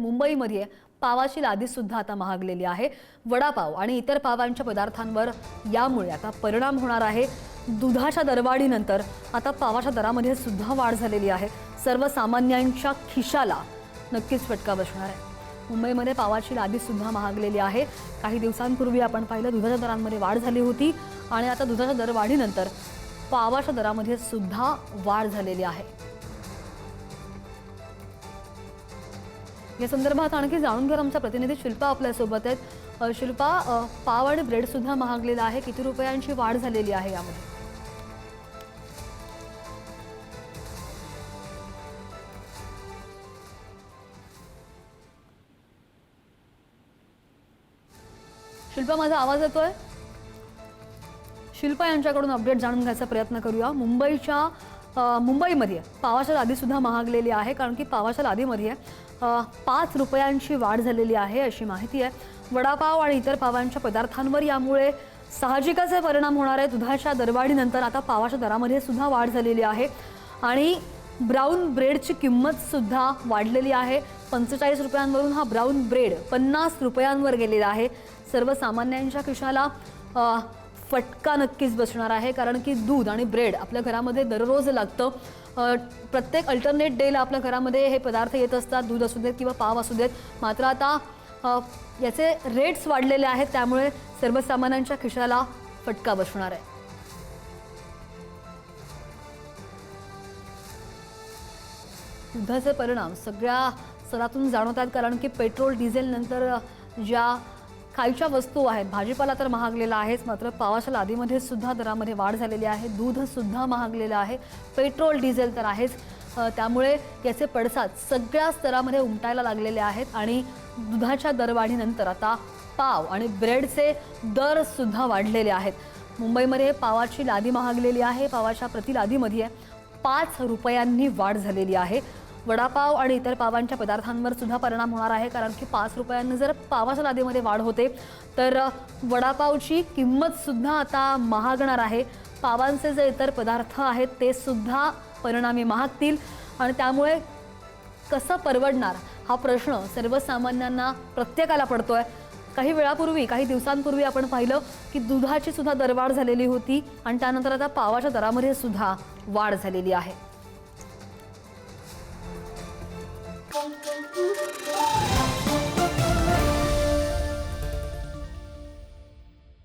मुंबईमध्ये पावाची लादी सुद्धा आता महागलेली आहे। वडापाव आणि इतर पावांच्या पदार्थांवर यामुळे आता परिणाम होणार आहे। दुधाच्या दरवाढीनंतर आता पावाच्या दरामध्ये सुद्धा वाढ झालेली आहे। सर्वसामान्यांच्या खिशाला नक्कीच फटका बसणार आहे। मुंबईमध्ये पावाची लादी सुद्धा महागलेली आहे। काही दिवसांपूर्वी आपण पाहिलं दुधाच्या दरांमध्ये वाढ झाली होती आणि आता दुधाच्या दरवाढीनंतर पावाच्या दरामध्ये सुद्धा वाढ झालेली आहे। या संदर्भात आणखी जाणून घेऊ आमचा प्रतिनिधी शिल्पा आपल्या सोबत आहेत। शिल्पा, पाव आणि ब्रेड सुद्धा महागलेला आहे, किती रुपयांची वाढ झालेली आहे यामध्ये? शिल्पा, माझा आवाज येतोय? शिल्पा यांच्याकडून अपडेट जाणून घ्यायचा प्रयत्न करूया। मुंबईमध्ये पावाच्या लादी सुद्धा महागलेली आहे, कारण की पावाच्या लादीमध्ये 5 रुपयांची वाढ झालेली आहे अशी माहिती आहे। वडापाव आणि इतर पावांच्या पदार्थांवर यामुळे साहजिकच परिणाम होणार आहे। दुधाच्या दरवाढीनंतर आता पावाच्या दरामध्ये सुद्धा वाढ झालेली आहे आणि ब्राऊन ब्रेडची किंमत सुद्धा वाढलेली आहे। 45 रुपयांवरून हा ब्राऊन ब्रेड 50 रुपयांवर गेलेला आहे। सर्वसामान्यांच्या खिशाला फटका नक्कीच बसणार आहे, कारण की दूध आणि ब्रेड आपल्या घरामध्ये दररोज लागतं। प्रत्येक अल्टरनेट डेला आपल्या घरामध्ये हे पदार्थ येत असतात, दूध असू देत किंवा पाव असू देत। मात्र आता याचे रेट्स वाढलेले आहेत, त्यामुळे सर्वसामान्यांच्या खिशाला फटका बसणार आहे। दुधाचे परिणाम सगळ्या स्तरातून जाणवतात, कारण की पेट्रोल डिझेल नंतर ज्या खायच्या वस्तू आहेत, भाजीपाला तर महागलेला आहेच, मात्र पावाच्या लादीमध्ये सुद्धा दरामध्ये वाढ झालेली आहे। दूध सुद्धा महागलेलं आहे, पेट्रोल डिझेल तर आहेच। त्यामुळे याचे पडसाद सगळ्या स्तरामध्ये उमटायला लागलेले आहेत आणि दुधाच्या दरवाढीनंतर आता पाव आणि ब्रेडचे दर सुद्धा वाढलेले आहेत। मुंबईमध्ये पावाची लादी महागलेली आहे। पावाच्या प्रति लादीमध्ये 5 रुपयांनी वाढ झालेली आहे। वडापाव आणि इतर पावांच्या पदार्थांवर सुद्धा परिणाम होणार आहे, कारण की 5 रुपयांनी जर पावाच्या लादीमध्ये वाढ होते तर वडापावची किंमत सुद्धा आता महागणार आहे। पावांचे जे इतर पदार्थ आहेत ते सुद्धा परिणामी महागतील आणि त्यामुळे कसं परवडणार हा प्रश्न सर्वसामान्यांना प्रत्येकाला पडतोय। काही दिवसांपूर्वी आपण पाहिलं की दुधाची सुद्धा दरवाढ झालेली होती आणि त्यानंतर आता पावाच्या दरामध्ये सुद्धा वाढ झालेली आहे।